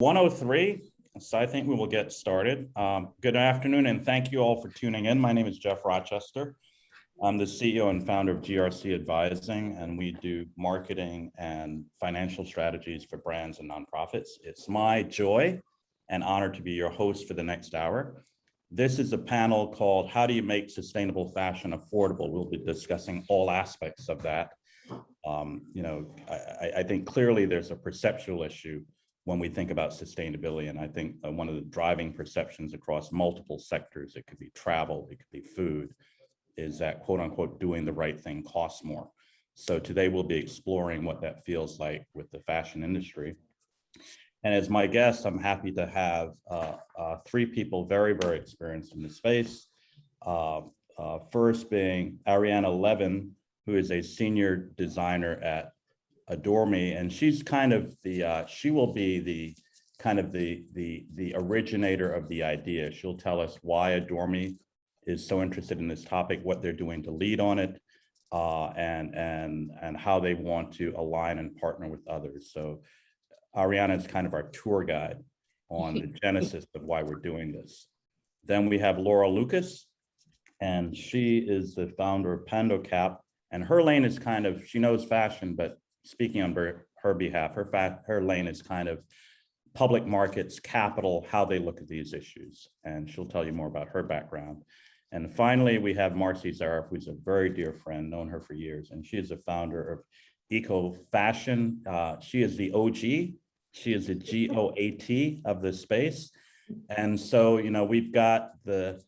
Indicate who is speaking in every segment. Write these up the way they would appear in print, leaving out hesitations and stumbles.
Speaker 1: 103, so I think we will get started. Good afternoon, and thank you all for tuning in. My name is Jeff Rochester. I'm the CEO and founder of GRC Advising, and we do marketing and financial strategies for brands and nonprofits. It's my joy and honor to be your host for the next hour. This is a panel called How Do You Make Sustainable Fashion Affordable? We'll be discussing all aspects of that. I think clearly there's a perceptual issue when we think about sustainability. And I think one of the driving perceptions across multiple sectors, it could be travel, it could be food, is that quote unquote, doing the right thing costs more. So today we'll be exploring what that feels like with the fashion industry. And as my guest, I'm happy to have three people very, very experienced in the space. First being Ariana Levin, who is a senior designer at Adore Me, and she's kind of the she will be the kind of the originator of the idea. She'll tell us why Adore Me is so interested in this topic, what they're doing to lead on it, and how they want to align and partner with others. So Ariana is kind of our tour guide on the genesis of why we're doing this. Then we have Laura Lucas, and she is the founder of PandoCap, and her lane is kind of, she knows fashion, but speaking on her behalf, her lane is kind of public markets, capital, how they look at these issues. And she'll tell you more about her background. And finally, we have Marcy Zarif, who's a very dear friend, known her for years. And she is the founder of Eco Fashion. She is the OG. She is the GOAT of the space. And so, we've got the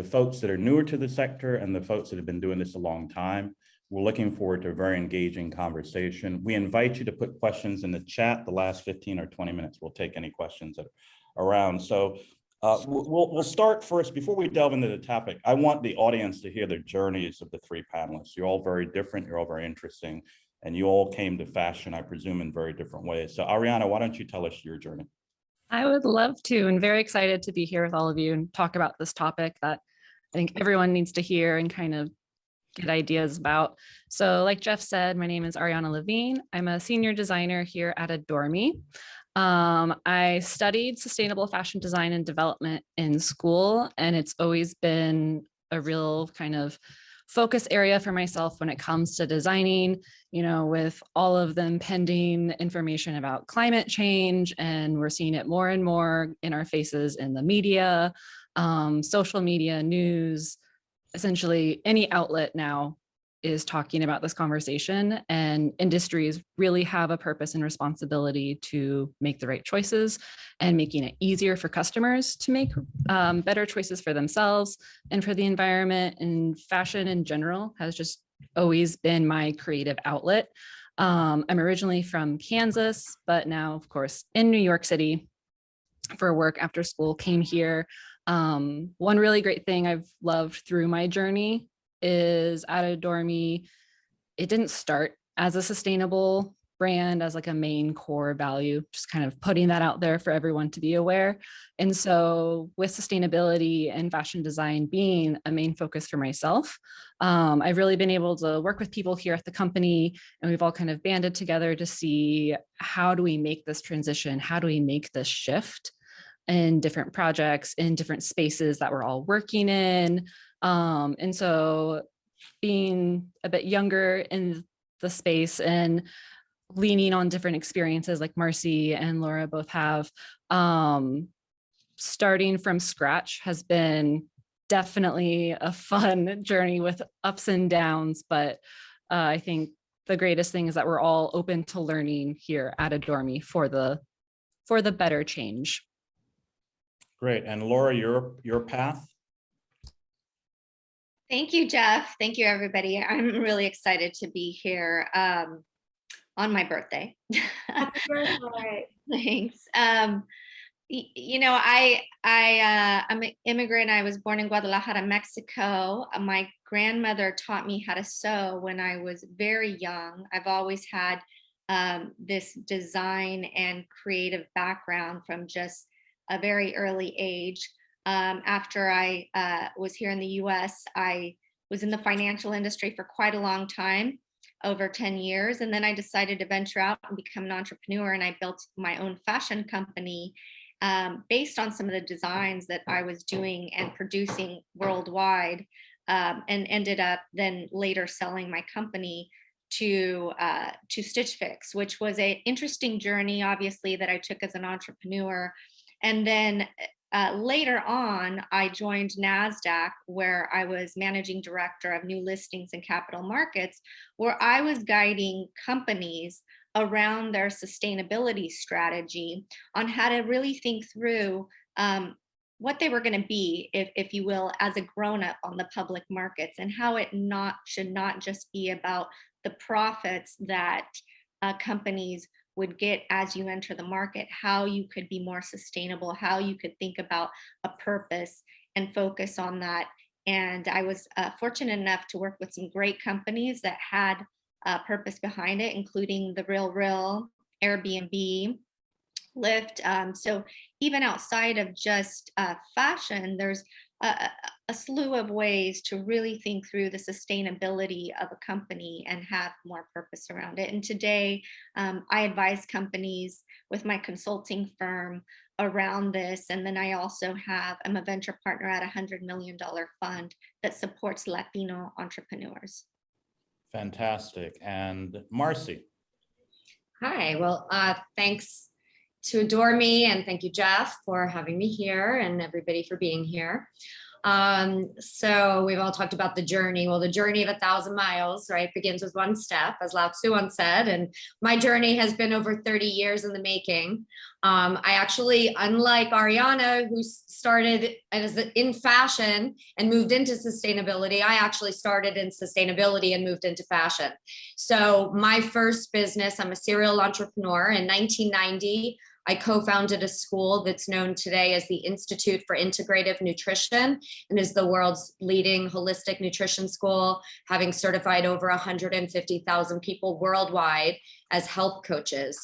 Speaker 1: folks that are newer to the sector and the folks that have been doing this a long time. We're looking forward to a very engaging conversation. We invite you to put questions in the chat. The last 15 or 20 minutes, we'll take any questions that are around. So we'll start first. Before we delve into the topic, I want the audience to hear the journeys of the three panelists. You're all very different. You're all very interesting. And you all came to fashion, I presume, in very different ways. So Ariana, why don't you tell us your journey?
Speaker 2: I would love to, and very excited to be here with all of you and talk about this topic that I think everyone needs to hear and kind of get ideas about. So like Jeff said, my name is Ariana Levine. I'm a senior designer here at Adore Me. I studied sustainable fashion design and development in school, and it's always been a real kind of focus area for myself when it comes to designing, with all of the impending information about climate change, and we're seeing it more and more in our faces in the media, social media, news. Essentially any outlet now is talking about this conversation, and industries really have a purpose and responsibility to make the right choices and making it easier for customers to make better choices for themselves and for the environment. And fashion in general has just always been my creative outlet. I'm originally from Kansas, but now of course in New York City for work after school, came here. One really great thing I've loved through my journey is at Adore Me, it didn't start as a sustainable brand, as like a main core value, just kind of putting that out there for everyone to be aware. And so with sustainability and fashion design being a main focus for myself, I've really been able to work with people here at the company, and we've all kind of banded together to see how do we make this transition? How do we make this shift in different projects, in different spaces that we're all working in? And so being a bit younger in the space and leaning on different experiences like Marcy and Laura both have, starting from scratch has been definitely a fun journey with ups and downs. But I think the greatest thing is that we're all open to learning here at Adore Me for the better change.
Speaker 1: Great. And Laura, your path?
Speaker 3: Thank you, Jeff. Thank you, everybody. I'm really excited to be here on my birthday.
Speaker 4: Happy birthday.
Speaker 3: Thanks. I'm an immigrant. I was born in Guadalajara, Mexico. My grandmother taught me how to sew when I was very young. I've always had this design and creative background from just a very early age. After I was here in the US, I was in the financial industry for quite a long time. over 10 years. And then I decided to venture out and become an entrepreneur. And I built my own fashion company based on some of the designs that I was doing and producing worldwide, and ended up then later selling my company to Stitch Fix, which was an interesting journey, obviously, that I took as an entrepreneur. And then later on, I joined NASDAQ, where I was managing director of new listings and capital markets, where I was guiding companies around their sustainability strategy on how to really think through what they were going to be, if you will, as a grown-up on the public markets, and how it should not just be about the profits that companies would get as you enter the market, how you could be more sustainable, how you could think about a purpose and focus on that. And I was fortunate enough to work with some great companies that had a purpose behind it, including The RealReal, Airbnb, Lyft. So even outside of just fashion, there's a slew of ways to really think through the sustainability of a company and have more purpose around it. And today, I advise companies with my consulting firm around this. And then I also I'm a venture partner at $100 million fund that supports Latino entrepreneurs.
Speaker 1: Fantastic. And Marcy.
Speaker 5: Hi, well, thanks to Adore Me, and thank you, Jeff, for having me here, and everybody for being here. So we've all talked about the journey. Well, the journey of 1,000 miles, right, begins with one step, as Lao Tzu once said. And my journey has been over 30 years in the making. I actually, unlike Ariana, who started in fashion and moved into sustainability, I actually started in sustainability and moved into fashion. So my first business, I'm a serial entrepreneur. In 1990, I co-founded a school that's known today as the Institute for Integrative Nutrition, and is the world's leading holistic nutrition school, having certified over 150,000 people worldwide as health coaches.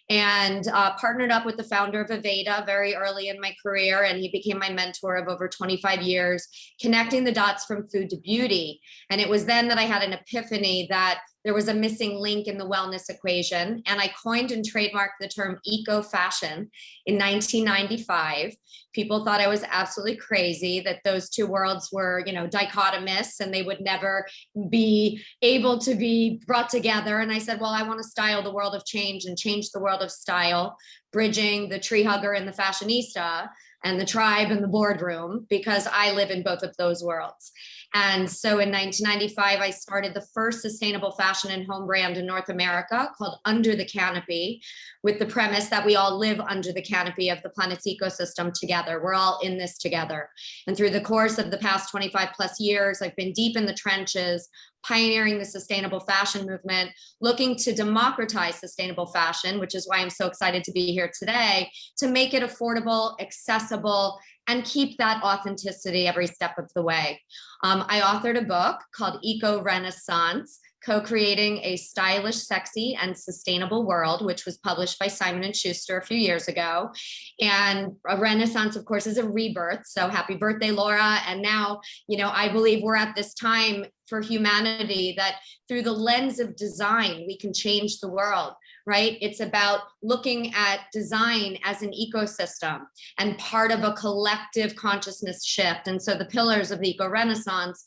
Speaker 5: And partnered up with the founder of Aveda very early in my career, and he became my mentor of over 25 years, connecting the dots from food to beauty. And it was then that I had an epiphany that there was a missing link in the wellness equation. And I coined and trademarked the term eco-fashion in 1995. People thought I was absolutely crazy, that those two worlds were, dichotomous, and they would never be able to be brought together. And I said, well, I want to style the world of change and change the world of style, bridging the tree hugger and the fashionista, and the tribe and the boardroom, because I live in both of those worlds. And so in 1995, I started the first sustainable fashion and home brand in North America called Under the Canopy, with the premise that we all live under the canopy of the planet's ecosystem together. We're all in this together. And through the course of the past 25 plus years, I've been deep in the trenches, pioneering the sustainable fashion movement, looking to democratize sustainable fashion, which is why I'm so excited to be here today, to make it affordable, accessible, and keep that authenticity every step of the way. I authored a book called Eco Renaissance, Co-Creating a Stylish, Sexy, and Sustainable World, which was published by Simon & Schuster a few years ago. And a renaissance, of course, is a rebirth. So happy birthday, Laura. And now, I believe we're at this time for humanity that through the lens of design, we can change the world, right? It's about looking at design as an ecosystem and part of a collective consciousness shift. And so the pillars of the Eco Renaissance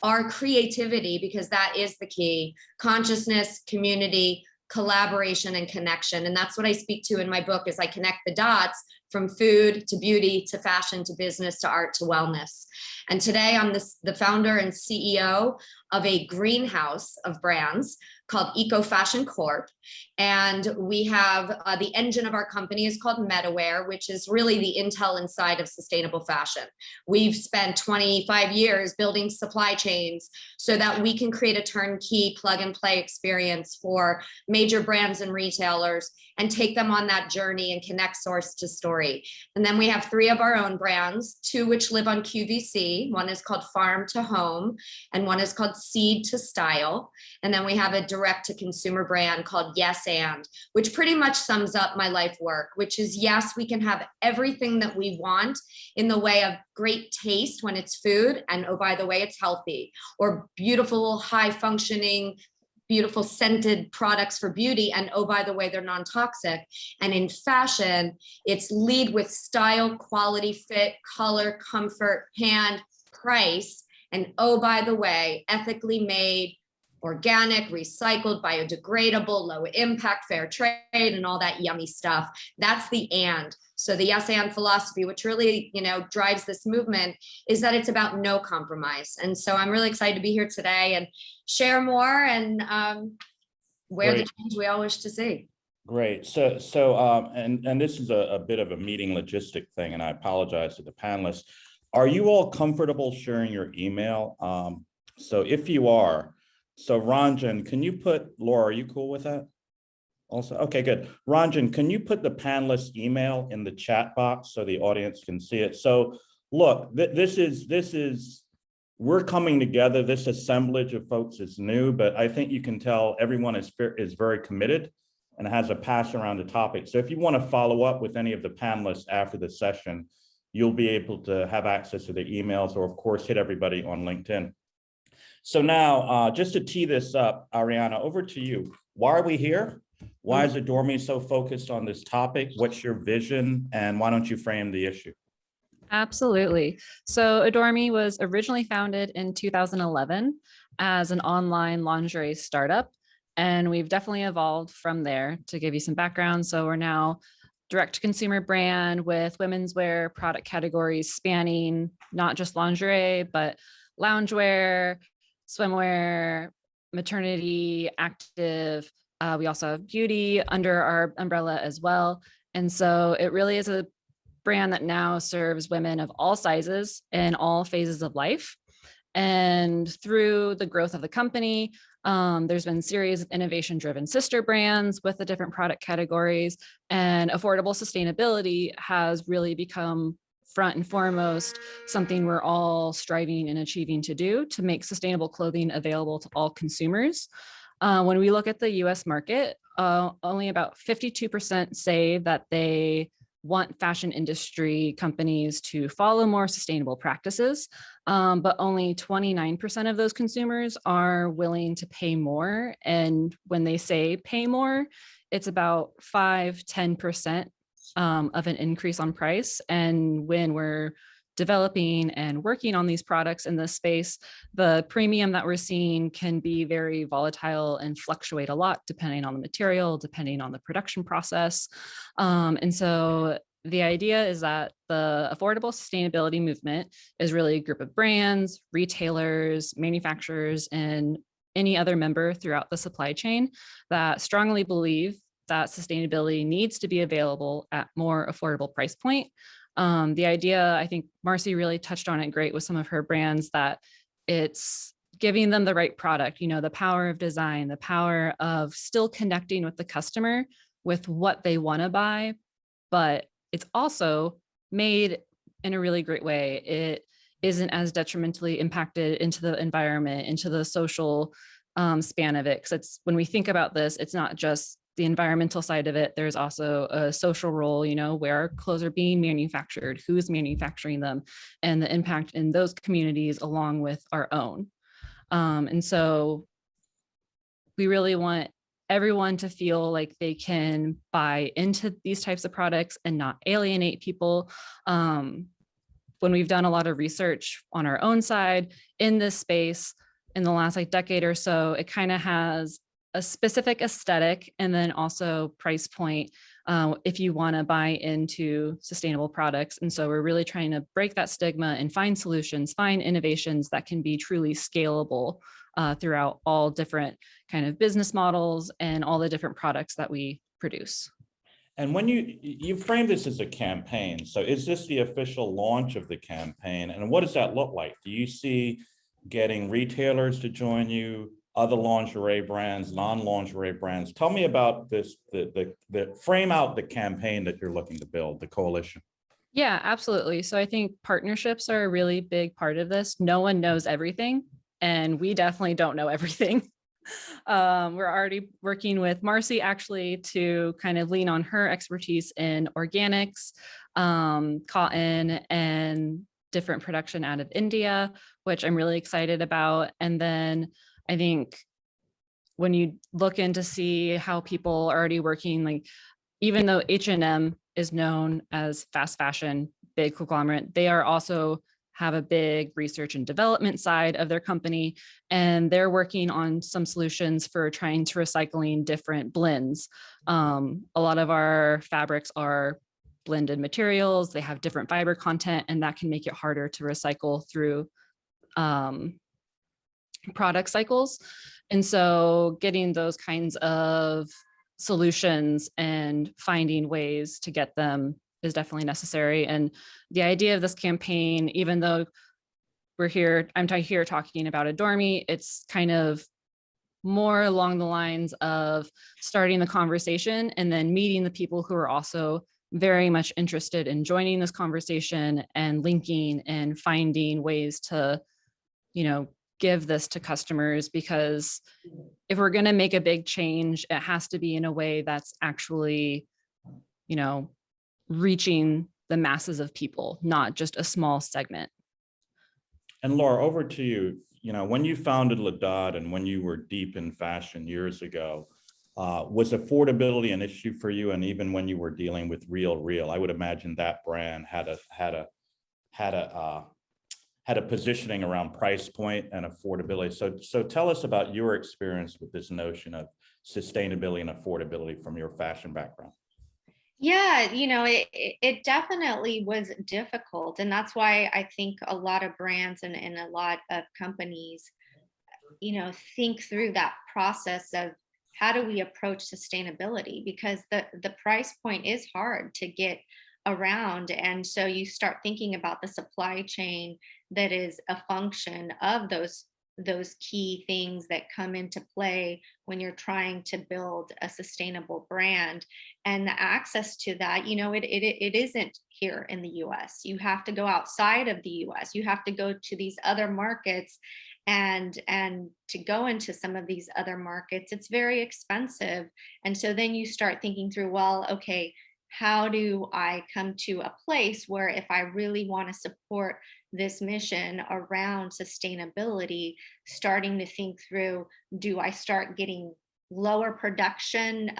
Speaker 5: are creativity, because that is the key, consciousness, community, collaboration, and connection. And that's what I speak to in my book, is I connect the dots from food to beauty to fashion to business to art to wellness. And today I'm the founder and CEO of a greenhouse of brands called Eco Fashion Corp. And we have the engine of our company is called MetaWare, which is really the Intel inside of sustainable fashion. We've spent 25 years building supply chains so that we can create a turnkey plug and play experience for major brands and retailers, and take them on that journey and connect source to story. And then we have 3 of our own brands, 2 which live on QVC. One is called Farm to Home, and one is called Seed to Style. And then we have a direct to consumer brand called Yes And, which pretty much sums up my life work, which is, yes, we can have everything that we want in the way of great taste when it's food. And oh, by the way, it's healthy, or beautiful, high functioning beautiful scented products for beauty. And oh, by the way, they're non-toxic. And in fashion, it's lead with style, quality, fit, color, comfort, hand, price. And oh, by the way, ethically made, organic, recycled, biodegradable, low impact, fair trade, and all that yummy stuff. That's the and. So the yes and philosophy, which really, drives this movement, is that it's about no compromise. And so I'm really excited to be here today and share more and where the
Speaker 1: Great.
Speaker 5: change we all wish to see.
Speaker 1: Great. So, and this is a bit of a meeting logistic thing, and I apologize to the panelists. Are you all comfortable sharing your email? So if you are, so Ranjan, can you put, Laura, are you cool with that? Also, okay, good. Ranjan, can you put the panelist email in the chat box so the audience can see it? So look, this is, we're coming together. This assemblage of folks is new, but I think you can tell everyone is very committed and has a passion around the topic. So if you want to follow up with any of the panelists after the session, you'll be able to have access to the emails, or of course, hit everybody on LinkedIn. So now, just to tee this up, Ariana, over to you. Why are we here? Why is Adore Me so focused on this topic? What's your vision? And why don't you frame the issue?
Speaker 2: Absolutely. So Adore Me was originally founded in 2011 as an online lingerie startup, and we've definitely evolved from there. To give you some background, so we're now direct-to-consumer brand with women's wear product categories spanning not just lingerie, but loungewear, swimwear, maternity, active. We also have beauty under our umbrella as well. And so it really is a brand that now serves women of all sizes in all phases of life. And through the growth of the company, there's been a series of innovation-driven sister brands with the different product categories, and affordable sustainability has really become front and foremost something we're all striving and achieving to do to make sustainable clothing available to all consumers. When we look at the US market, only about 52% say that they want fashion industry companies to follow more sustainable practices, but only 29% of those consumers are willing to pay more. And when they say pay more, it's about 5–10% of an increase on price. And when we're developing and working on these products in this space, the premium that we're seeing can be very volatile and fluctuate a lot depending on the material, depending on the production process. And so the idea is that the affordable sustainability movement is really a group of brands, retailers, manufacturers, and any other member throughout the supply chain that strongly believe that sustainability needs to be available at more affordable price point. The idea, I think Marcy really touched on it great with some of her brands, that it's giving them the right product, the power of design, the power of still connecting with the customer with what they want to buy, but it's also made in a really great way. It isn't as detrimentally impacted into the environment, into the social span of it. Because it's, when we think about this, it's not just the environmental side of it. There's also a social role, where our clothes are being manufactured, who's manufacturing them, and the impact in those communities along with our own. And so we really want everyone to feel like they can buy into these types of products and not alienate people. When we've done a lot of research on our own side in this space in the last decade or so, it kind of has a specific aesthetic and then also price point if you want to buy into sustainable products. And so we're really trying to break that stigma and find solutions, find innovations that can be truly scalable throughout all different kind of business models and all the different products that we produce.
Speaker 1: And when you frame this as a campaign, so is this the official launch of the campaign? And what does that look like? Do you see getting retailers to join you, other lingerie brands, non-lingerie brands? Tell me about this, the frame out the campaign that you're looking to build, the coalition.
Speaker 2: Yeah, absolutely. So I think partnerships are a really big part of this. No one knows everything, and we definitely don't know everything. We're already working with Marcy actually to kind of lean on her expertise in organics, cotton, and different production out of India, which I'm really excited about. And then I think when you look in to see how people are already working, like even though H&M is known as fast fashion, big conglomerate, they are also have a big research and development side of their company. And they're working on some solutions for trying to recycling different blends. A lot of our fabrics are blended materials. They have different fiber content, and that can make it harder to recycle through product cycles. And so getting those kinds of solutions and finding ways to get them is definitely necessary. And the idea of this campaign, even though I'm here talking about Adore Me, it's kind of more along the lines of starting the conversation and then meeting the people who are also very much interested in joining this conversation and linking and finding ways to, give this to customers, because if we're going to make a big change, it has to be in a way that's actually, reaching the masses of people, not just a small segment.
Speaker 1: And Laura, over to you. When you founded Ladad and when you were deep in fashion years ago, was affordability an issue for you? And even when you were dealing with Real, I would imagine that brand had a positioning around price point and affordability. So tell us about your experience with this notion of sustainability and affordability from your fashion background.
Speaker 3: Yeah, it definitely was difficult. And that's why I think a lot of brands and a lot of companies, think through that process of how do we approach sustainability, because the price point is hard to get around. And so you start thinking about the supply chain that is a function of those key things that come into play when you're trying to build a sustainable brand. And the access to that, it isn't here in the US. You have to go outside of the US. You have to go to these other markets, and to go into some of these other markets, it's very expensive. And so then you start thinking through, well, okay, how do I come to a place where if I really want to support this mission around sustainability, starting to think through, do I start getting lower production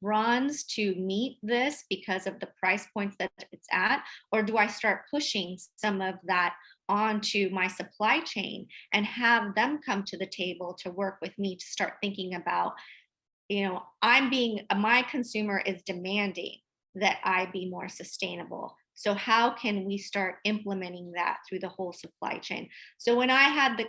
Speaker 3: runs to meet this because of the price points that it's at? Or do I start pushing some of that onto my supply chain and have them come to the table to work with me to start thinking about, my consumer is demanding that I be more sustainable. So how can we start implementing that through the whole supply chain? So when I had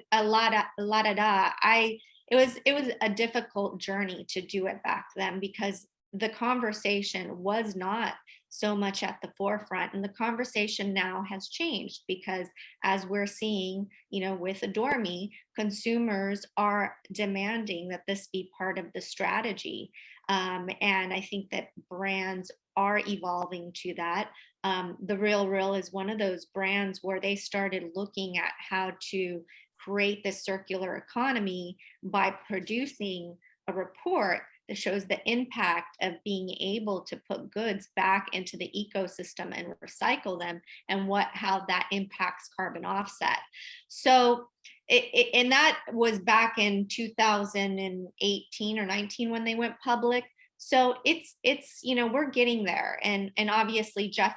Speaker 3: it was a difficult journey to do it back then, because the conversation was not so much at the forefront, and the conversation now has changed, because as we're seeing, with Adore Me, consumers are demanding that this be part of the strategy. And I think that brands are evolving to that. The Real is one of those brands where they started looking at how to create this circular economy by producing a report that shows the impact of being able to put goods back into the ecosystem and recycle them, and how that impacts carbon offset. So and that was back in 2018 or 19 when they went public. So it's we're getting there. And obviously, Jeff,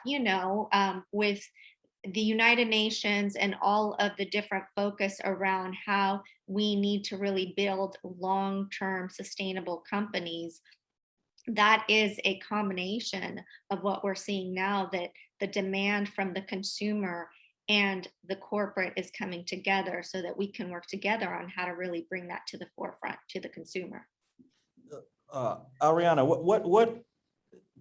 Speaker 3: with the United Nations and all of the different focus around how we need to really build long-term sustainable companies, that is a combination of what we're seeing now, that the demand from the consumer and the corporate is coming together so that we can work together on how to really bring that to the forefront to the consumer.
Speaker 1: Ariana, what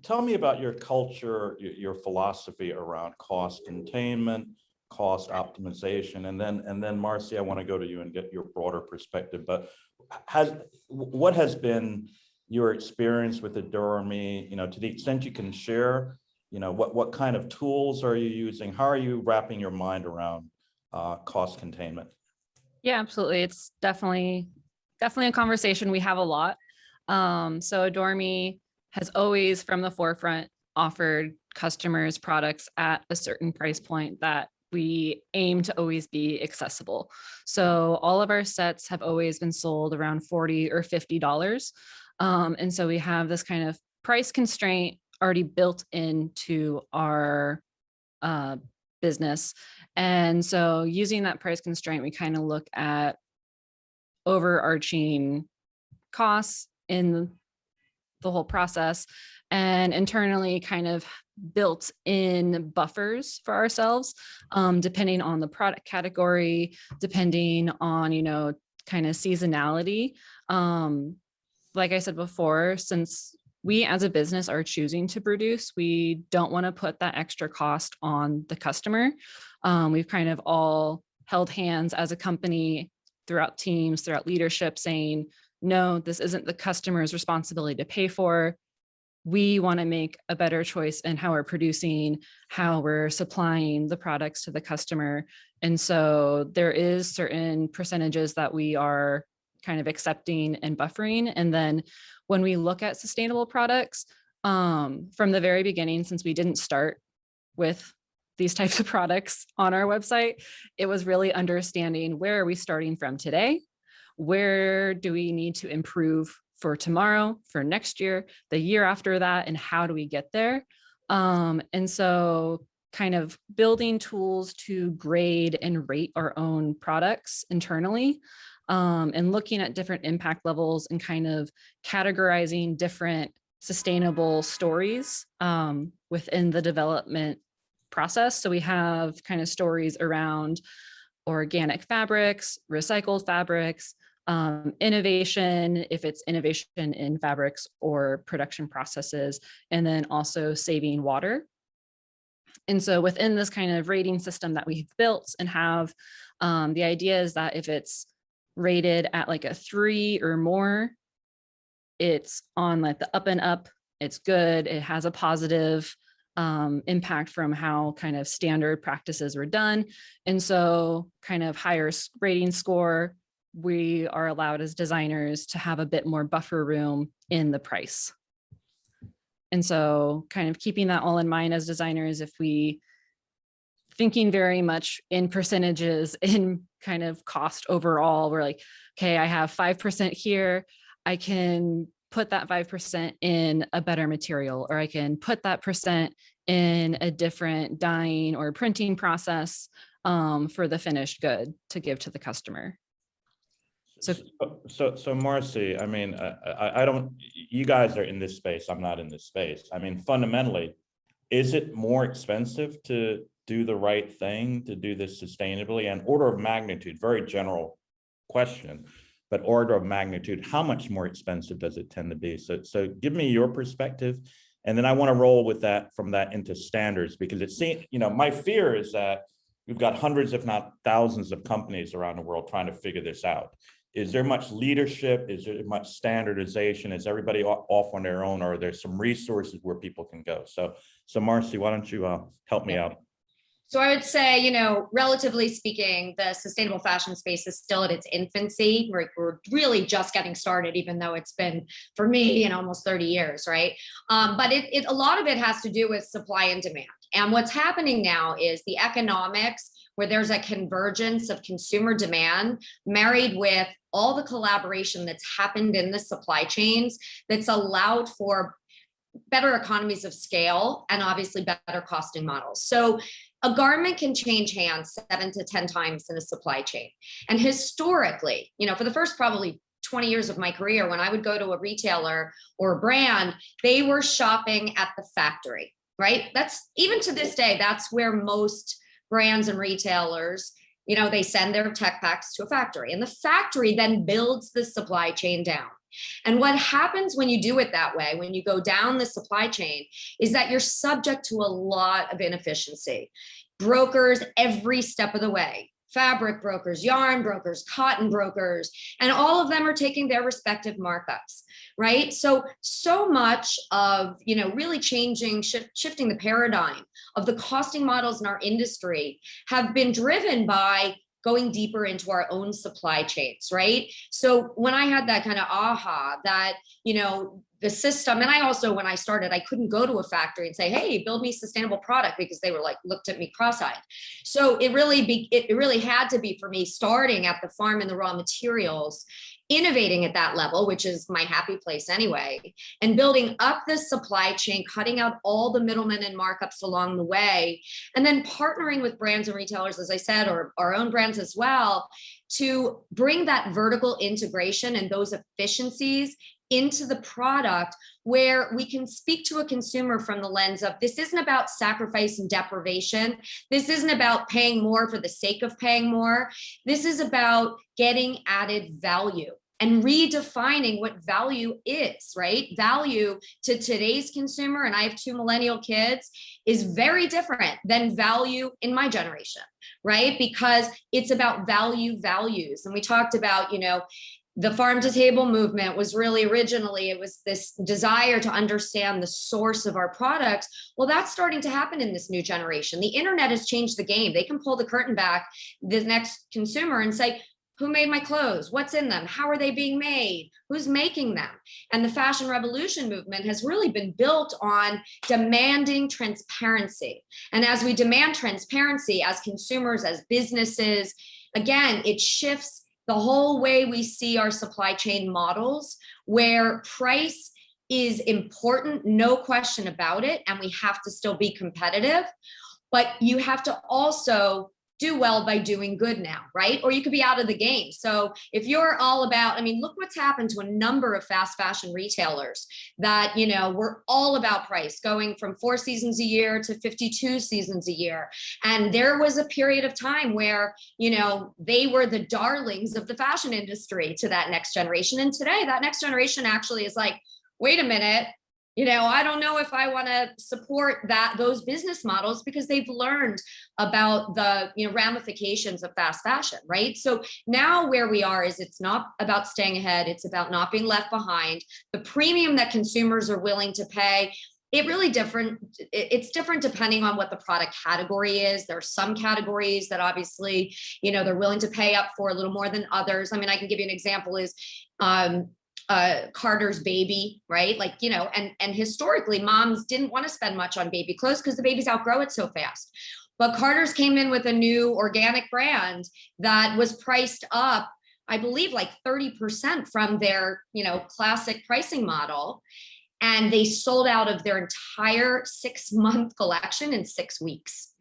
Speaker 1: tell me about your culture, your philosophy around cost containment, cost optimization, and then Marcy, I want to go to you and get your broader perspective. But what has been your experience with Adore Me? To the extent you can share, what kind of tools are you using? How are you wrapping your mind around cost containment?
Speaker 2: Yeah, absolutely. It's definitely a conversation we have a lot. So Adore Me has always from the forefront offered customers products at a certain price point that we aim to always be accessible. So all of our sets have always been sold around $40 or $50. And so we have this kind of price constraint already built into our business. And so using that price constraint, we kind of look at overarching costs in the whole process, and internally kind of built in buffers for ourselves, depending on the product category, depending on, kind of seasonality. Like I said before, since we as a business are choosing to produce, we don't want to put that extra cost on the customer. We've kind of all held hands as a company throughout teams, throughout leadership, saying, no, this isn't the customer's responsibility to pay for. We want to make a better choice in how we're producing, how we're supplying the products to the customer. And so there is certain percentages that we are kind of accepting and buffering. And then when we look at sustainable products, from the very beginning, since we didn't start with these types of products on our website, it was really understanding, where are we starting from today? Where do we need to improve for tomorrow, for next year, the year after that, and how do we get there? And so kind of building tools to grade and rate our own products internally, and looking at different impact levels and kind of categorizing different sustainable stories within the development process. So we have kind of stories around organic fabrics, recycled fabrics, innovation, if it's innovation in fabrics or production processes, and then also saving water. And so within this kind of rating system that we've built and have, the idea is that if it's rated at like a 3 or more, it's on like the up and up, it's good, it has a positive impact from how kind of standard practices were done. And so kind of higher rating score, we are allowed as designers to have a bit more buffer room in the price. And so kind of keeping that all in mind as designers, if we thinking very much in percentages in kind of cost overall, we're like, okay, I have 5% here, I can put that 5% in a better material, or I can put that percent in a different dyeing or printing process for the finished good to give to the customer.
Speaker 1: So Marcy, I mean, I don't, you guys are in this space, I'm not in this space. I mean, fundamentally, is it more expensive to do the right thing, to do this sustainably? And order of magnitude, very general question, but order of magnitude, how much more expensive does it tend to be? So give me your perspective, and then I want to roll with that from that into standards, because it seems, my fear is that we've got hundreds, if not thousands of companies around the world trying to figure this out. Is there much leadership? Is there much standardization? Is everybody off on their own, or are there some resources where people can go? So Marcy, why don't you help me out?
Speaker 5: So I would say, relatively speaking, the sustainable fashion space is still at its infancy. We're really just getting started, even though it's been, for me, almost 30 years, right? But a lot of it has to do with supply and demand. And what's happening now is the economics, where there's a convergence of consumer demand married with all the collaboration that's happened in the supply chains, that's allowed for better economies of scale and obviously better costing models. So a garment can change hands 7 to 10 times in a supply chain. And historically, for the first probably 20 years of my career, when I would go to a retailer or a brand, they were shopping at the factory, right? That's, even to this day, that's where most brands and retailers, they send their tech packs to a factory, and the factory then builds the supply chain down. And what happens when you do it that way, when you go down the supply chain, is that you're subject to a lot of inefficiency. Brokers every step of the way, fabric brokers, yarn brokers, cotton brokers, and all of them are taking their respective markups, right? So much of, really changing, shifting the paradigm of the costing models in our industry have been driven by going deeper into our own supply chains, right? So when I had that kind of aha that, the system. And I also, when I started, I couldn't go to a factory and say, hey, build me sustainable product, because they were like, looked at me cross-eyed. So it really had to be for me starting at the farm and the raw materials, innovating at that level, which is my happy place anyway, and building up the supply chain, cutting out all the middlemen and markups along the way, and then partnering with brands and retailers, as I said, or our own brands as well, to bring that vertical integration and those efficiencies into the product, where we can speak to a consumer from the lens of, this isn't about sacrifice and deprivation. This isn't about paying more for the sake of paying more. This is about getting added value and redefining what value is, right? Value to today's consumer, and I have 2 millennial kids, is very different than value in my generation, right? Because it's about values. And we talked about, the farm to table movement was really originally, it was this desire to understand the source of our products. Well, that's starting to happen in this new generation. The internet has changed the game. They can pull the curtain back, the next consumer, and say, who made my clothes? What's in them? How are they being made? Who's making them? And the fashion revolution movement has really been built on demanding transparency. And as we demand transparency as consumers, as businesses, again, it shifts the whole way we see our supply chain models, where price is important, no question about it, and we have to still be competitive, but you have to also do well by doing good now, right? Or you could be out of the game. So if you're all about, look what's happened to a number of fast fashion retailers that, we're all about price, going from 4 seasons a year to 52 seasons a year. And there was a period of time where, they were the darlings of the fashion industry to that next generation. And today that next generation actually is like, wait a minute, I don't know if I want to support those business models, because they've learned about the ramifications of fast fashion, right? So now where we are is, it's not about staying ahead, it's about not being left behind. The premium that consumers are willing to pay, it's different depending on what the product category is. There are some categories that obviously, they're willing to pay up for a little more than others. I can give you an example is, Carter's baby, right? And historically moms didn't want to spend much on baby clothes because the babies outgrow it so fast. But Carter's came in with a new organic brand that was priced up, I believe, like 30% from their, classic pricing model. And they sold out of their entire 6-month collection in 6 weeks.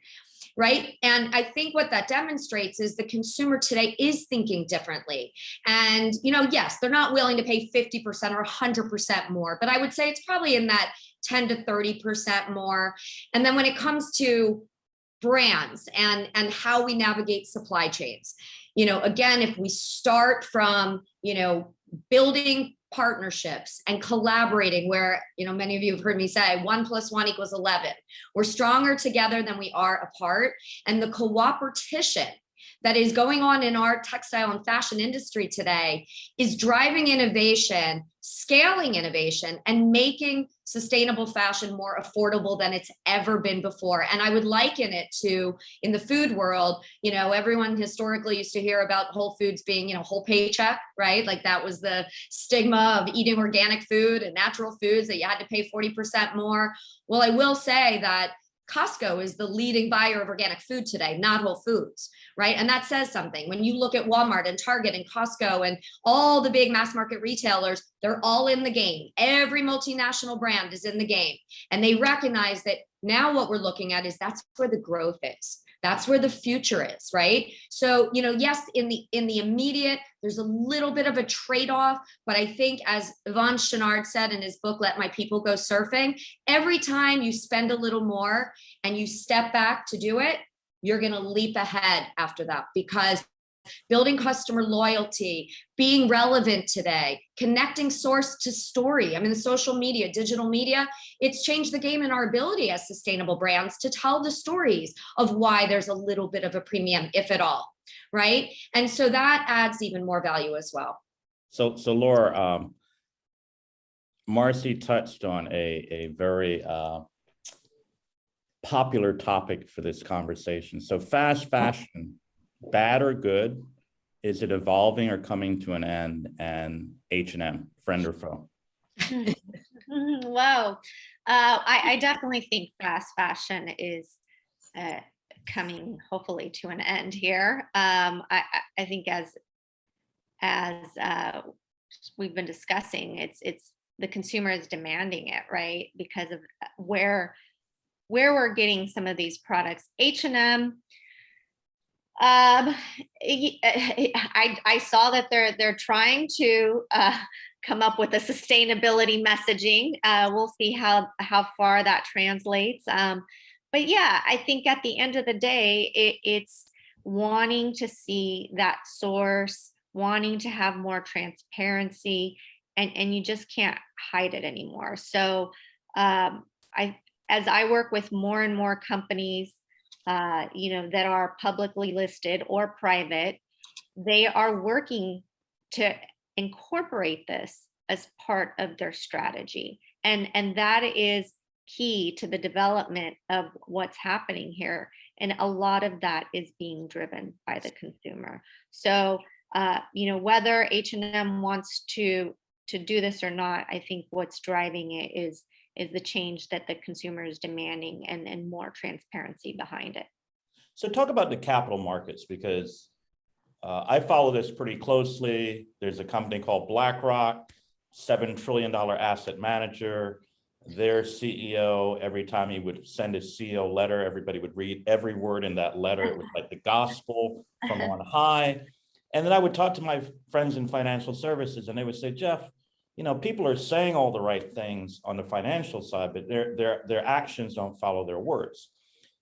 Speaker 5: Right. And I think what that demonstrates is the consumer today is thinking differently. And, yes, they're not willing to pay 50% or 100% more, but I would say it's probably in that 10 to 30% more. And then when it comes to brands and how we navigate supply chains, again, if we start from, building partnerships and collaborating, where many of you have heard me say 1 + 1 = 11. We're stronger together than we are apart. And the cooperation that is going on in our textile and fashion industry today is driving innovation, scaling innovation, and making sustainable fashion more affordable than it's ever been before. And I would liken it to, in the food world, everyone historically used to hear about Whole Foods being, whole paycheck, right? Like that was the stigma of eating organic food and natural foods, that you had to pay 40% more. Well, I will say that Costco is the leading buyer of organic food today, not Whole Foods, right? And that says something. When you look at Walmart and Target and Costco and all the big mass market retailers, they're all in the game. Every multinational brand is in the game. And they recognize that now what we're looking at is, that's where the growth is. That's where the future is, right? So, yes, in the immediate, there's a little bit of a trade-off, but I think, as Yvon Chouinard said in his book, Let My People Go Surfing, every time you spend a little more and you step back to do it, you're going to leap ahead after that, because building customer loyalty, being relevant today, connecting source to story. The social media, digital media, it's changed the game in our ability as sustainable brands to tell the stories of why there's a little bit of a premium, if at all, right? And so that adds even more value as well.
Speaker 1: So Laura, Marcy touched on a very popular topic for this conversation. So fast fashion, bad or good? Is it evolving or coming to an end? And H&M, friend or foe?
Speaker 3: Hello. I definitely think fast fashion is coming hopefully to an end here. I think as we've been discussing, it's the consumer is demanding it, right? Because of where we're getting some of these products. H&M, I saw that they're trying to come up with a sustainability messaging. We'll see how far that translates. But yeah, I think at the end of the day, it's wanting to see that source, wanting to have more transparency, and you just can't hide it anymore. So as I work with more and more companies, that are publicly listed or private, they are working to incorporate this as part of their strategy. And that is key to the development of what's happening here. And a lot of that is being driven by the consumer. So, whether H&M wants to do this or not, I think what's driving it is the change that the consumer is demanding and more transparency behind it.
Speaker 1: So talk about the capital markets, because I follow this pretty closely. There's a company called BlackRock, $7 trillion asset manager. Their CEO, every time he would send his CEO letter, everybody would read every word in that letter. It was like the gospel from on high. And then I would talk to my friends in financial services and they would say, Jeff, people are saying all the right things on the financial side, but their actions don't follow their words.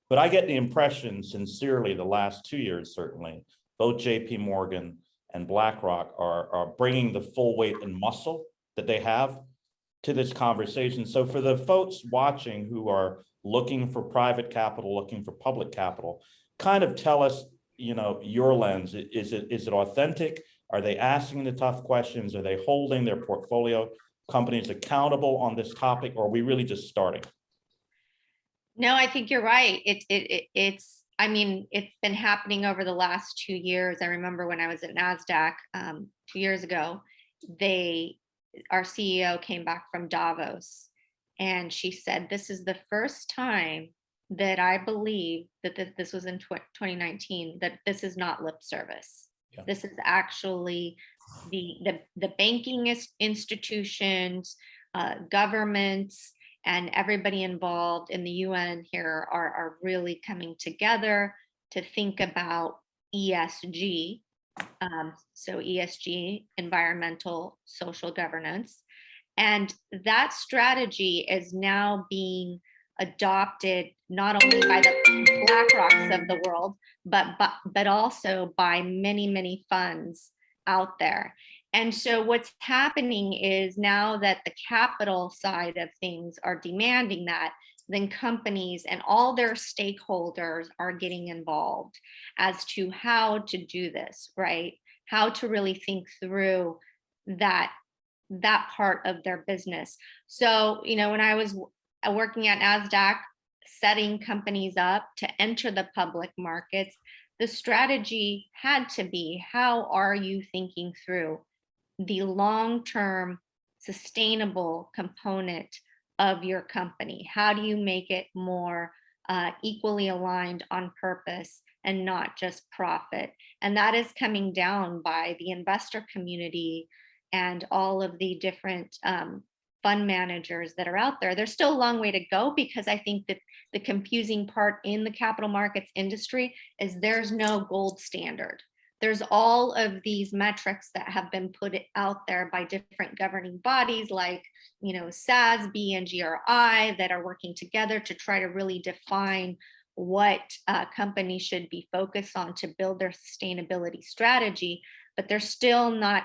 Speaker 1: But I get the impression, sincerely, the last 2 years, certainly, both JP Morgan and BlackRock are bringing the full weight and muscle that they have to this conversation. So for the folks watching who are looking for private capital, looking for public capital, kind of tell us, your lens. Is it authentic? Are they asking the tough questions? Are they holding their portfolio companies accountable on this topic? Or are we really just starting?
Speaker 3: No, I think you're right. It's been happening over the last 2 years. I remember when I was at NASDAQ 2 years ago, our CEO came back from Davos and she said, this is the first time that I believe that this was in 2019, that this is not lip service. Yeah. This is actually the banking institutions, governments, and everybody involved in the UN here are really coming together to think about ESG. So ESG, environmental, social governance. And that strategy is now being adopted not only by the BlackRocks of the world, but also by many, many funds out there. And so what's happening is now that the capital side of things are demanding that, then companies and all their stakeholders are getting involved as to how to do this, right? How to really think through that part of their business. So, when I was working at NASDAQ, setting companies up to enter the public markets, the strategy had to be, how are you thinking through the long-term sustainable component of your company? How do you make it more equally aligned on purpose and not just profit? And that is coming down by the investor community and all of the different fund managers that are out there. There's still a long way to go, because I think that the confusing part in the capital markets industry is there's no gold standard. There's all of these metrics that have been put out there by different governing bodies like, SASB and GRI, that are working together to try to really define what companies should be focused on to build their sustainability strategy, but there's still not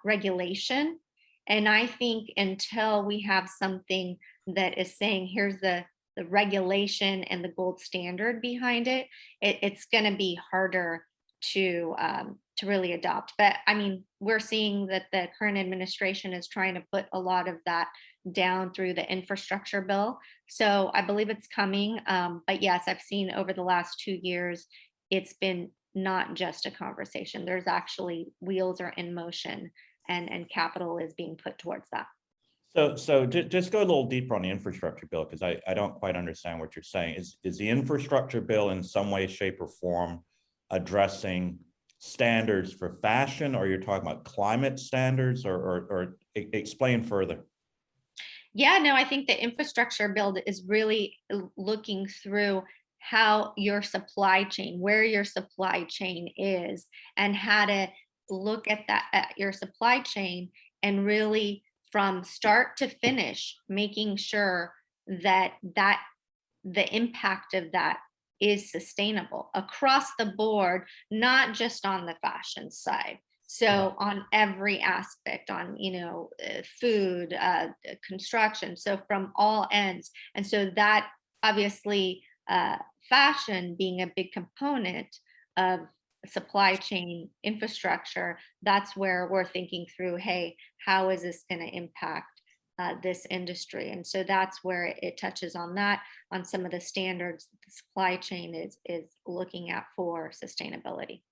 Speaker 3: regulation. And I think until we have something that is saying, here's the regulation and the gold standard behind it, it's going to be harder to really adopt. But we're seeing that the current administration is trying to put a lot of that down through the infrastructure bill. So I believe it's coming. But yes, I've seen over the last 2 years, it's been not just a conversation. There's actually wheels are in motion and capital is being put towards that.
Speaker 1: Just go a little deeper on the infrastructure bill, because I don't quite understand what you're saying. Is the infrastructure bill in some way, shape, or form addressing standards for fashion, or you're talking about climate standards, or explain further?
Speaker 3: Yeah, no, I think the infrastructure build is really looking through how your supply chain, where your supply chain is, and how to look at that, at your supply chain, and really from start to finish, making sure that the impact of that is sustainable across the board, not just on the fashion side. So on every aspect, on food, construction, so from all ends. And so that obviously, fashion being a big component of supply chain infrastructure, that's where we're thinking through, hey, how is this going to impact this industry? And so that's where it touches on that, on some of the standards that the supply chain is looking at for sustainability.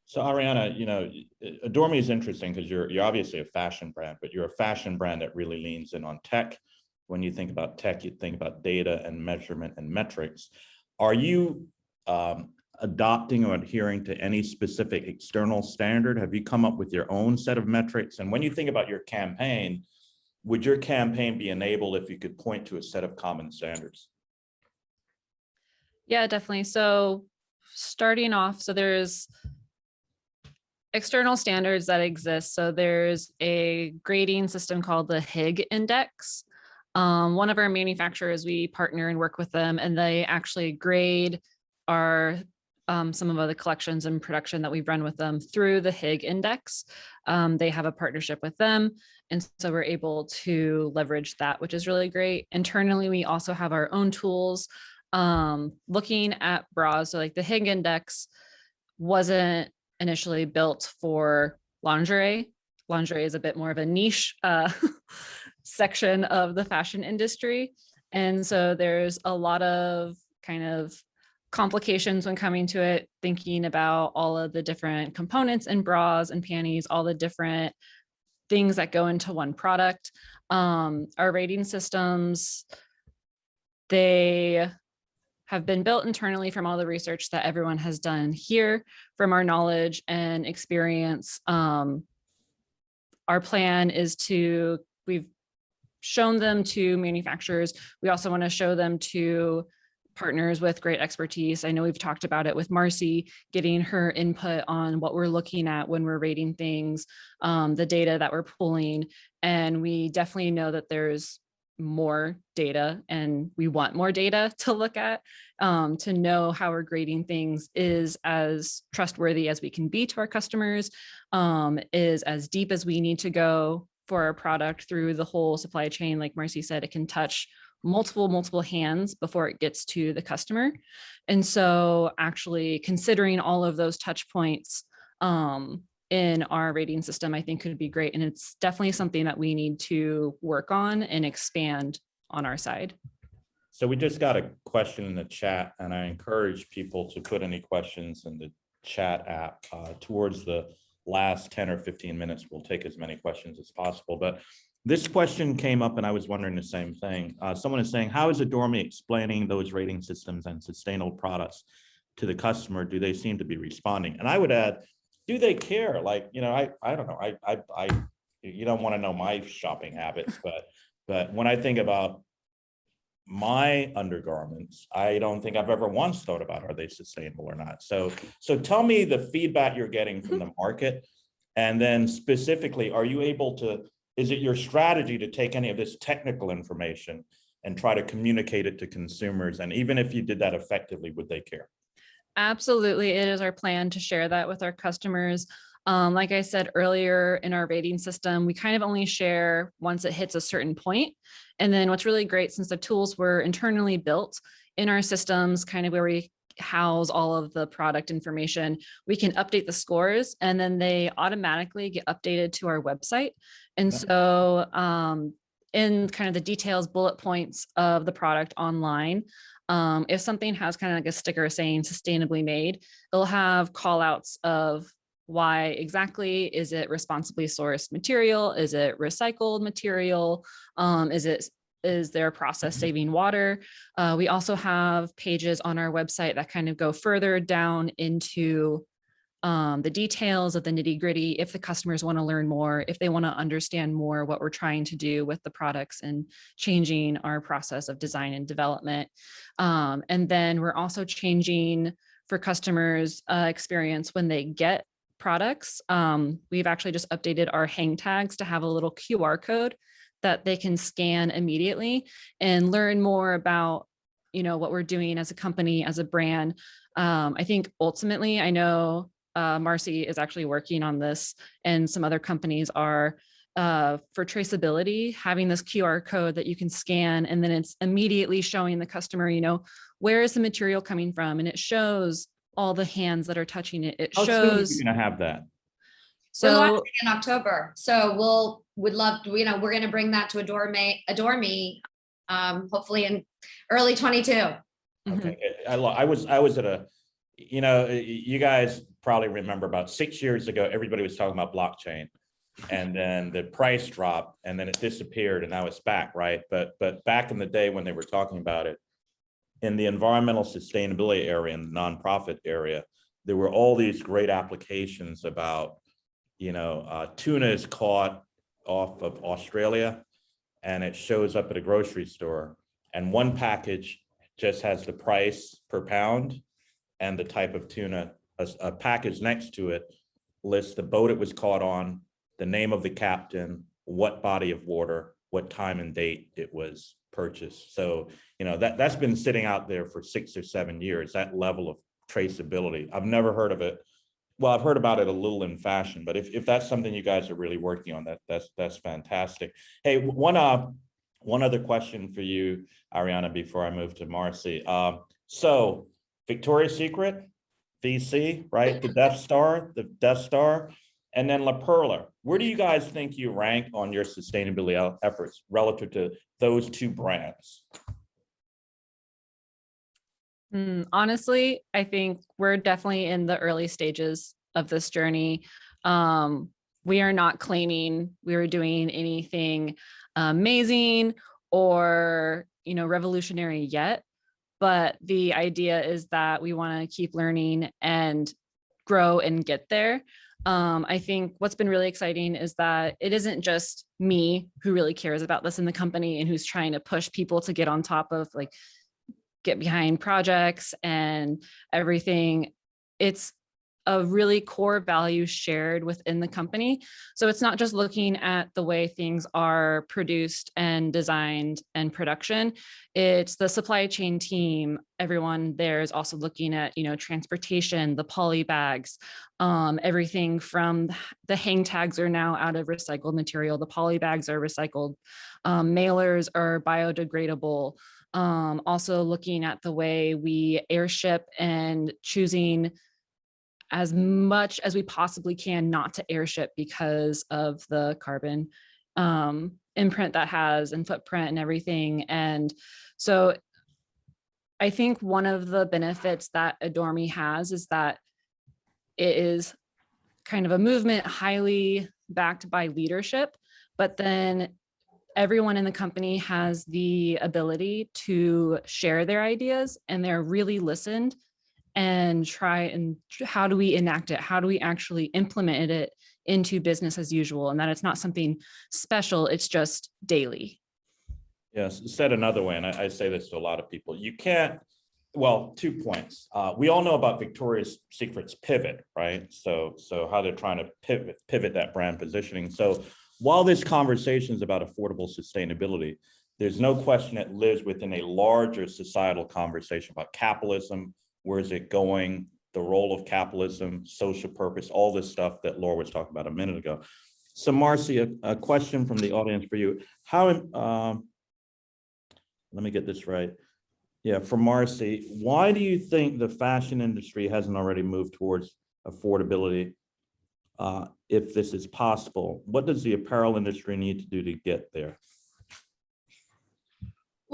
Speaker 1: So Ariana, Adore Me is interesting because you're obviously a fashion brand, but you're a fashion brand that really leans in on tech. When you think about tech, you think about data and measurement and metrics. Are you adopting or adhering to any specific external standard? Have you come up with your own set of metrics? And when you think about your campaign, would your campaign be enabled if you could point to a set of common standards?
Speaker 2: Yeah, definitely. So starting off, so there's external standards that exist. So there's a grading system called the Higg Index. One of our manufacturers, we partner and work with them, and they actually grade our some of the collections and production that we've run with them through the Higg Index. They have a partnership with them, and so we're able to leverage that, which is really great. Internally, we also have our own tools looking at bras. So like the Higg Index wasn't initially built for lingerie. Lingerie is a bit more of a niche section of the fashion industry. And so there's a lot of kind of complications when coming to it, thinking about all of the different components in bras and panties, all the different things that go into one product. Our rating systems, they have been built internally from all the research that everyone has done here, from our knowledge and experience. Our plan is we've shown them to manufacturers. We also want to show them to partners with great expertise. I know we've talked about it with Marcy, getting her input on what we're looking at when we're rating things, the data that we're pulling. And we definitely know that there's more data, and we want more data to look at, to know how we're grading things is as trustworthy as we can be to our customers, is as deep as we need to go for our product through the whole supply chain. Like Marcy said, it can touch multiple hands before it gets to the customer. And so actually considering all of those touch points in our rating system, I think could be great. And it's definitely something that we need to work on and expand on our side.
Speaker 1: So we just got a question in the chat, and I encourage people to put any questions in the chat app. Towards the last 10 or 15 minutes, we'll take as many questions as possible. But this question came up, and I was wondering the same thing. Someone is saying, how is Adore Me explaining those rating systems and sustainable products to the customer? Do they seem to be responding? And I would add, do they care? Like, I don't know. You don't want to know my shopping habits, but when I think about my undergarments, I don't think I've ever once thought about, are they sustainable or not? So tell me the feedback you're getting from the market. And then specifically, is it your strategy to take any of this technical information and try to communicate it to consumers? And even if you did that effectively, would they care?
Speaker 2: Absolutely. It is our plan to share that with our customers. Like I said earlier, in our rating system, we kind of only share once it hits a certain point. And then what's really great, since the tools were internally built in our systems, kind of where we house all of the product information, we can update the scores, and then they automatically get updated to our website. And so in kind of the details, bullet points of the product online, if something has kind of like a sticker saying sustainably made, it'll have call outs of why exactly. Is it responsibly sourced material? Is it recycled material? Is there a process saving water? We also have pages on our website that kind of go further down into the details of the nitty gritty. If the customers want to learn more, if they want to understand more what we're trying to do with the products and changing our process of design and development. And then we're also changing for customers experience when they get products. We've actually just updated our hang tags to have a little QR code that they can scan immediately and learn more about, what we're doing as a company, as a brand. I think ultimately, I know Marcy is actually working on this, and some other companies are, for traceability, having this QR code that you can scan, and then it's immediately showing the customer, where is the material coming from? And it shows all the hands that are touching it. It
Speaker 1: How soon are
Speaker 2: shows.
Speaker 1: you gonna have that?
Speaker 5: We're
Speaker 2: So
Speaker 5: launching in October, so would love to, we're gonna bring that to Adore Me, hopefully in early 22.
Speaker 2: mhm.
Speaker 1: Okay, I was at a, you guys probably remember about 6 years ago, everybody was talking about blockchain. And then the price dropped and then it disappeared and now it's back, right? But back in the day when they were talking about it, in the environmental sustainability area and nonprofit area, there were all these great applications about, tuna is caught off of Australia and it shows up at a grocery store, and one package just has the price per pound and the type of tuna. A package next to it lists the boat it was caught on, the name of the captain, what body of water, what time and date it was purchased. So, that's been sitting out there for 6 or 7 years, that level of traceability. I've never heard of it. Well, I've heard about it a little in fashion, but if that's something you guys are really working on, that's fantastic. Hey, one other question for you, Ariana, before I move to Marcy. So Victoria's Secret, VC, right? The Death Star, and then La Perla. Where do you guys think you rank on your sustainability efforts relative to those two brands?
Speaker 2: Honestly, I think we're definitely in the early stages of this journey. We are not claiming we are doing anything amazing or, revolutionary yet. But the idea is that we want to keep learning and grow and get there. I think what's been really exciting is that it isn't just me who really cares about this in the company and who's trying to push people to get on top of, get behind projects and everything. It's a really core value shared within the company. So it's not just looking at the way things are produced and designed and production. It's the supply chain team. Everyone there is also looking at, transportation, the poly bags, everything from the hang tags are now out of recycled material. The poly bags are recycled. Mailers are biodegradable. Also looking at the way we airship and choosing as much as we possibly can not to airship because of the carbon imprint that has and footprint and everything. And so I think one of the benefits that Adore Me has is that it is kind of a movement highly backed by leadership, but then everyone in the company has the ability to share their ideas and they're really listened and try and how do we enact it? How do we actually implement it into business as usual? And that it's not something special, it's just daily.
Speaker 1: Yes, said another way, and I say this to a lot of people, you can't, well, 2 points. We all know about Victoria's Secret's pivot, right? So how they're trying to pivot that brand positioning. So while this conversation is about affordable sustainability, there's no question it lives within a larger societal conversation about capitalism. Where is it going? The role of capitalism, social purpose, all this stuff that Laura was talking about a minute ago. So Marcy, a question from the audience for you. Let me get this right. Yeah, for Marcy, why do you think the fashion industry hasn't already moved towards affordability? If this is possible, what does the apparel industry need to do to get there?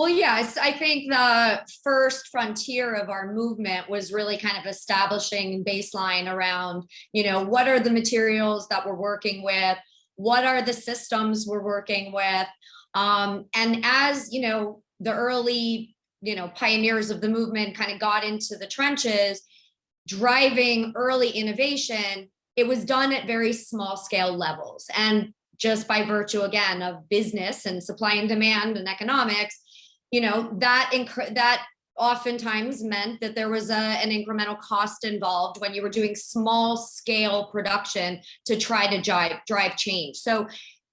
Speaker 5: Well, yes, I think the first frontier of our movement was really kind of establishing baseline around, what are the materials that we're working with? What are the systems we're working with? And as, the early, pioneers of the movement kind of got into the trenches, driving early innovation, it was done at very small scale levels. And just by virtue, again, of business and supply and demand and economics, that oftentimes meant that there was an incremental cost involved when you were doing small scale production to try to drive change. So,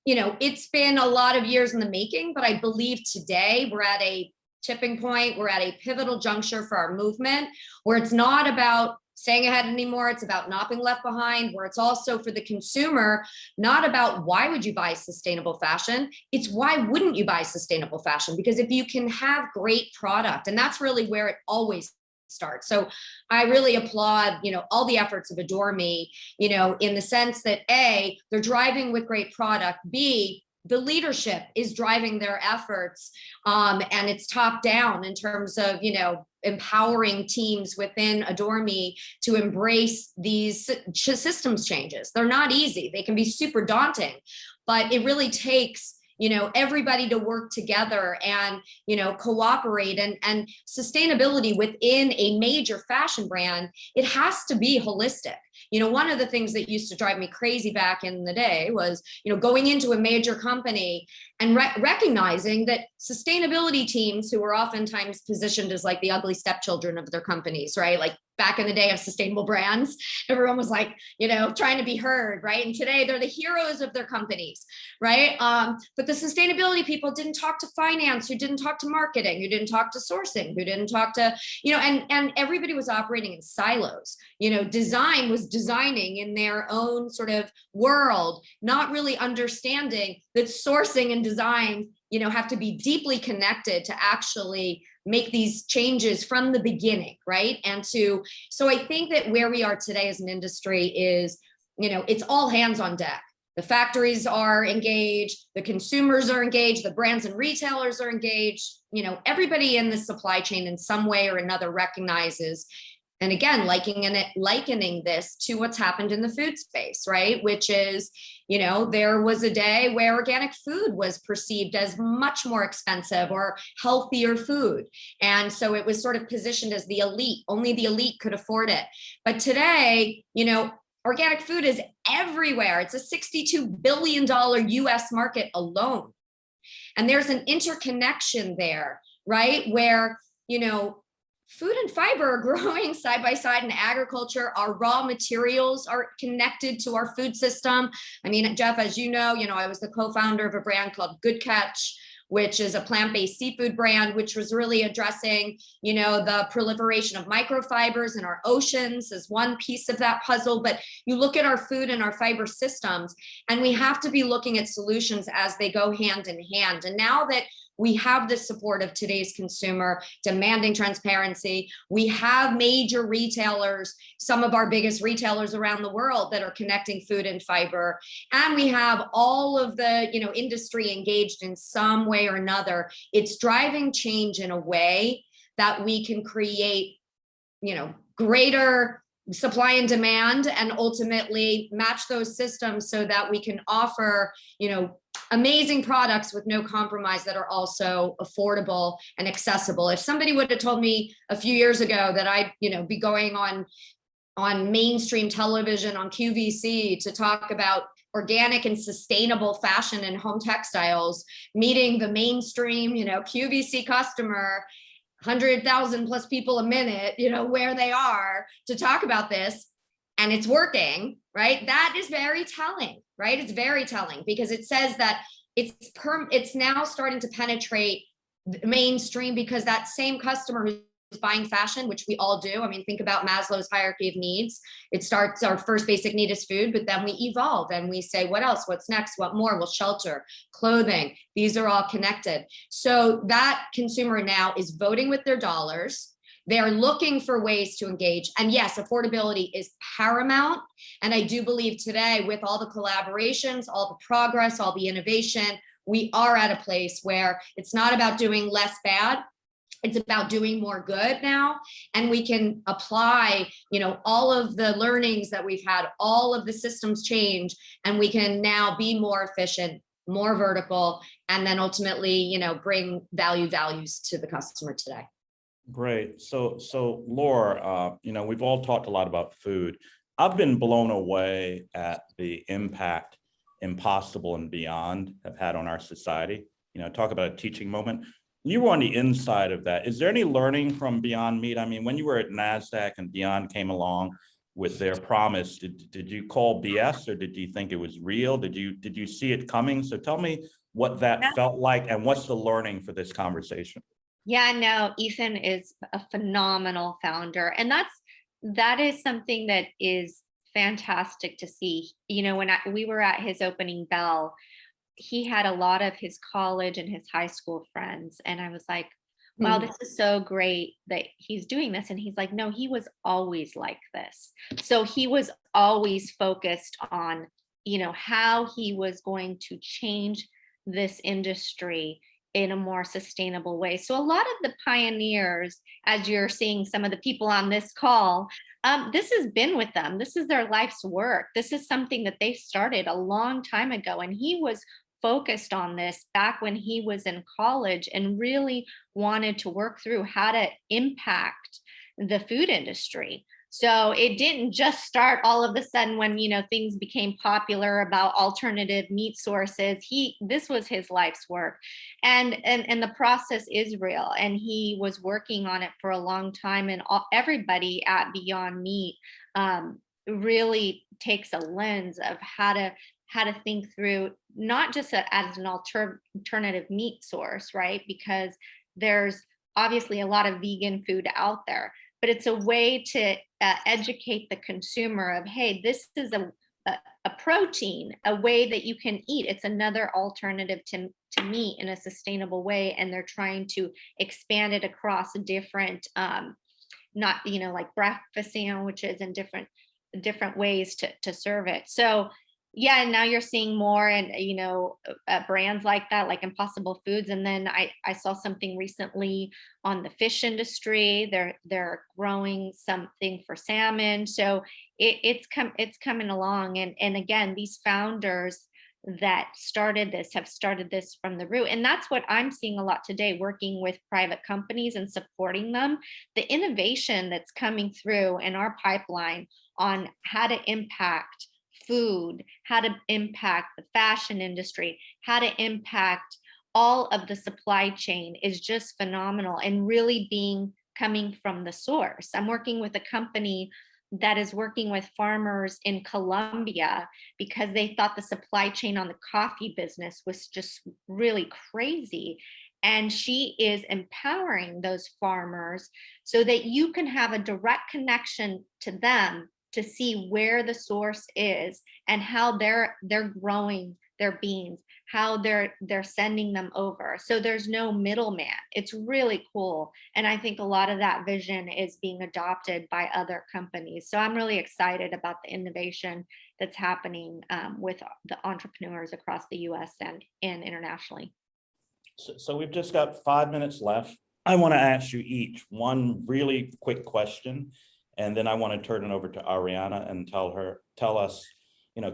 Speaker 5: it's been a lot of years in the making, but I believe today we're at a tipping point. We're at a pivotal juncture for our movement where it's not about staying ahead anymore. It's about not being left behind, where it's also for the consumer, not about why would you buy sustainable fashion? It's why wouldn't you buy sustainable fashion? Because if you can have great product, and that's really where it always starts. So I really applaud, all the efforts of Adore Me, in the sense that A, they're driving with great product, B, the leadership is driving their efforts, and it's top down in terms of, empowering teams within Adore Me to embrace these systems changes. They're not easy. They can be super daunting, but it really takes, everybody to work together and, cooperate, and sustainability within a major fashion brand, it has to be holistic. One of the things that used to drive me crazy back in the day was, going into a major company and recognizing that sustainability teams, who were oftentimes positioned as like the ugly stepchildren of their companies, right? Like back in the day of sustainable brands, everyone was like, trying to be heard, right? And today they're the heroes of their companies, right? But the sustainability people didn't talk to finance, who didn't talk to marketing, who didn't talk to sourcing, who didn't talk to, and everybody was operating in silos. Design was designing in their own sort of world, not really understanding that sourcing and design, have to be deeply connected to actually make these changes from the beginning, right? So I think that where we are today as an industry is, it's all hands on deck. The factories are engaged, the consumers are engaged, the brands and retailers are engaged, everybody in the supply chain in some way or another recognizes. And again, likening this to what's happened in the food space, right? Which is, there was a day where organic food was perceived as much more expensive or healthier food. And so it was sort of positioned as the elite, only the elite could afford it. But today, organic food is everywhere. It's a $62 billion US market alone. And there's an interconnection there, right? Where, food and fiber are growing side by side in agriculture. Our raw materials are connected to our food system. I mean, Jeff, as you know, I was the co-founder of a brand called Good Catch, which is a plant-based seafood brand, which was really addressing, the proliferation of microfibers in our oceans as one piece of that puzzle. But you look at our food and our fiber systems, and we have to be looking at solutions as they go hand in hand. And now that we have the support of today's consumer demanding transparency, we have major retailers, some of our biggest retailers around the world, that are connecting food and fiber. And we have all of the, industry engaged in some way or another. It's driving change in a way that we can create, greater supply and demand, and ultimately match those systems so that we can offer, amazing products with no compromise that are also affordable and accessible. If somebody would have told me a few years ago that I'd, be going on mainstream television on QVC to talk about organic and sustainable fashion and home textiles, meeting the mainstream, QVC customer, 100,000 plus people a minute, where they are, to talk about this, and it's working, right? That is very telling, right? It's very telling, because it says that it's now starting to penetrate the mainstream, because that same customer who's buying fashion, which we all do. I mean, think about Maslow's hierarchy of needs. It starts, our first basic need is food, but then we evolve and we say, what else? What's next? What more? Well, shelter, clothing, these are all connected. So that consumer now is voting with their dollars. They're looking for ways to engage. And yes, affordability is paramount. And I do believe today, with all the collaborations, all the progress, all the innovation, we are at a place where it's not about doing less bad. It's about doing more good now. And we can apply, all of the learnings that we've had, all of the systems change, and we can now be more efficient, more vertical, and then ultimately, bring values to the customer today.
Speaker 1: Great. So Laura, we've all talked a lot about food. I've been blown away at the impact Impossible and Beyond have had on our society. Talk about a teaching moment. You were on the inside of that. Is there any learning from Beyond Meat? I mean, when you were at NASDAQ and Beyond came along with their promise, did you call BS, or did you think it was real? Did you see it coming? So tell me what that felt like and what's the learning for this conversation.
Speaker 3: Yeah, no, Ethan is a phenomenal founder. And that is something that is fantastic to see. When we were at his opening bell, he had a lot of his college and his high school friends. And I was like, wow, this is so great that he's doing this. And he's like, no, he was always like this. So he was always focused on, how he was going to change this industry in a more sustainable way. So a lot of the pioneers, as you're seeing some of the people on this call, this has been with them. This is their life's work. This is something that they started a long time ago. And he was focused on this back when he was in college and really wanted to work through how to impact the food industry. So it didn't just start all of a sudden when, things became popular about alternative meat sources. This was his life's work. And the process is real. And he was working on it for a long time. And everybody at Beyond Meat really takes a lens of how to think through, not just as an alternative meat source, right? Because there's obviously a lot of vegan food out there, but it's a way to educate the consumer of, hey, this is a protein, a way that you can eat. It's another alternative to meat in a sustainable way. And they're trying to expand it across different, not, like breakfast sandwiches and different ways to serve it. So yeah, and now you're seeing more and brands like that, like Impossible Foods. And then I saw something recently on the fish industry. They're growing something for salmon. So it's coming along. And again, these founders that started this have started this from the root. And that's what I'm seeing a lot today, working with private companies and supporting them. The innovation that's coming through in our pipeline on how to impact food, how to impact the fashion industry, how to impact all of the supply chain is just phenomenal and really coming from the source. I'm working with a company that is working with farmers in Colombia because they thought the supply chain on the coffee business was just really crazy. And she is empowering those farmers so that you can have a direct connection to them to see where the source is and how they're growing their beans, how they're sending them over. So there's no middleman. It's really cool. And I think a lot of that vision is being adopted by other companies. So I'm really excited about the innovation that's happening with the entrepreneurs across the US and internationally.
Speaker 1: So we've just got 5 minutes left. I want to ask you each one really quick question. And then I want to turn it over to Ariana and tell us,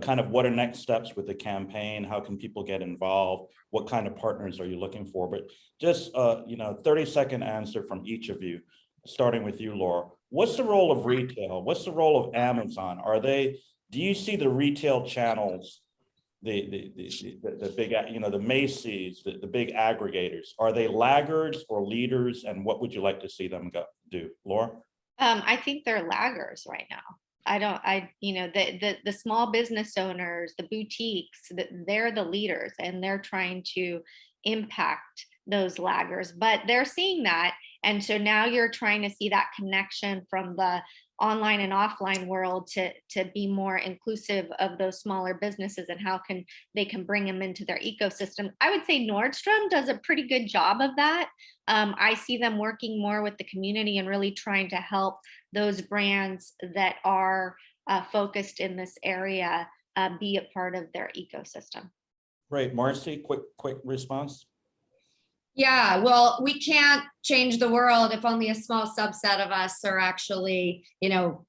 Speaker 1: kind of what are next steps with the campaign? How can people get involved? What kind of partners are you looking for? But just, 30-second answer from each of you, starting with you, Laura. What's the role of retail? What's the role of Amazon? Do you see the retail channels, the big, the Macy's, the big aggregators, are they laggards or leaders? And what would you like to see them do? Laura?
Speaker 3: I think they're laggards right now. The small business owners, the boutiques, they're the leaders and they're trying to impact those laggards, but they're seeing that. And so now you're trying to see that connection from the online and offline world to be more inclusive of those smaller businesses and how they can bring them into their ecosystem. I would say Nordstrom does a pretty good job of that. I see them working more with the community and really trying to help those brands that are focused in this area be a part of their ecosystem.
Speaker 1: Great. Marcy, quick response.
Speaker 5: Yeah, well, we can't change the world if only a small subset of us are actually,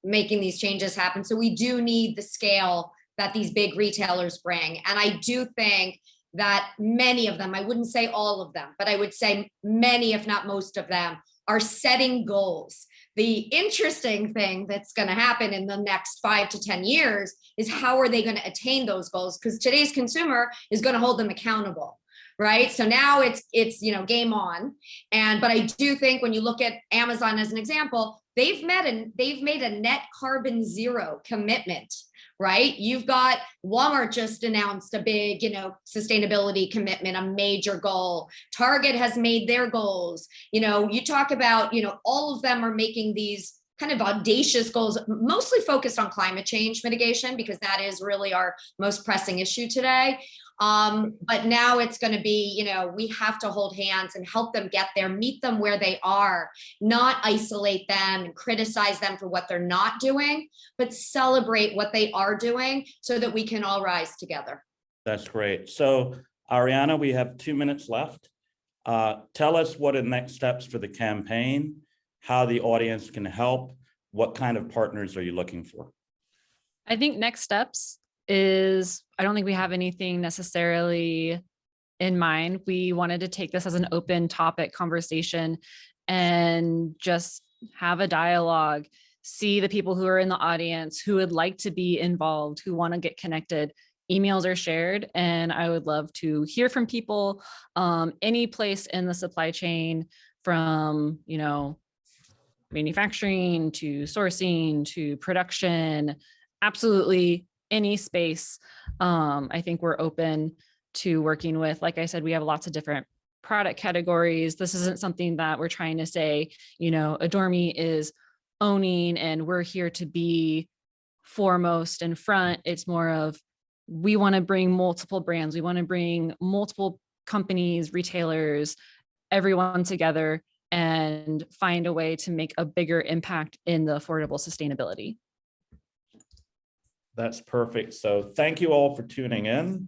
Speaker 5: making these changes happen. So we do need the scale that these big retailers bring. And I do think that many of them, I wouldn't say all of them, but I would say many, if not most of them, are setting goals. The interesting thing that's going to happen in the next 5 to 10 years is how are they going to attain those goals? Because today's consumer is going to hold them accountable. Right. So now it's game on. But I do think when you look at Amazon as an example, they've made a net carbon zero commitment. Right. You've got Walmart just announced a big, sustainability commitment, a major goal. Target has made their goals. You talk about, all of them are making these kind of audacious goals, mostly focused on climate change mitigation, because that is really our most pressing issue today. But now it's going to be, we have to hold hands and help them get there, meet them where they are, not isolate them and criticize them for what they're not doing, but celebrate what they are doing so that we can all rise together.
Speaker 1: That's great. So Ariana, we have 2 minutes left. Tell us what are the next steps for the campaign, how the audience can help, what kind of partners are you looking for?
Speaker 2: I think next steps is, I don't think we have anything necessarily in mind. We wanted to take this as an open topic conversation and just have a dialogue, see the people who are in the audience, who would like to be involved, who want to get connected. Emails are shared, and I would love to hear from people, any place in the supply chain, from, manufacturing to sourcing to production, absolutely any space. I think we're open to working with. Like I said, we have lots of different product categories. This isn't something that we're trying to say, Adore Me is owning and we're here to be foremost in front. It's more of, we want to bring multiple brands. We want to bring multiple companies, retailers, everyone together and find a way to make a bigger impact in the affordable sustainability.
Speaker 1: That's perfect. So thank you all for tuning in.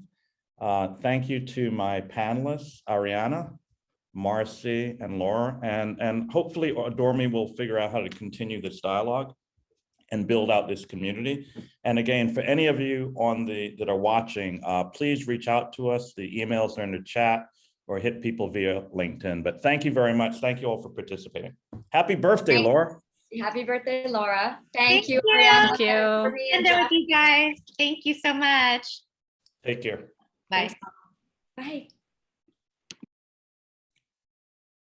Speaker 1: Thank you to my panelists, Ariana, Marcy, and Laura, and hopefully Adore Me will figure out how to continue this dialogue and build out this community. And again, for any of you that are watching, please reach out to us. The emails are in the chat, or hit people via LinkedIn. But thank you very much. Thank you all for participating. Happy birthday, Laura.
Speaker 5: Happy birthday, Laura. Thank you.
Speaker 2: Thank you.
Speaker 3: And there with you guys. Thank you so much.
Speaker 1: Take care.
Speaker 3: Bye.
Speaker 5: Bye.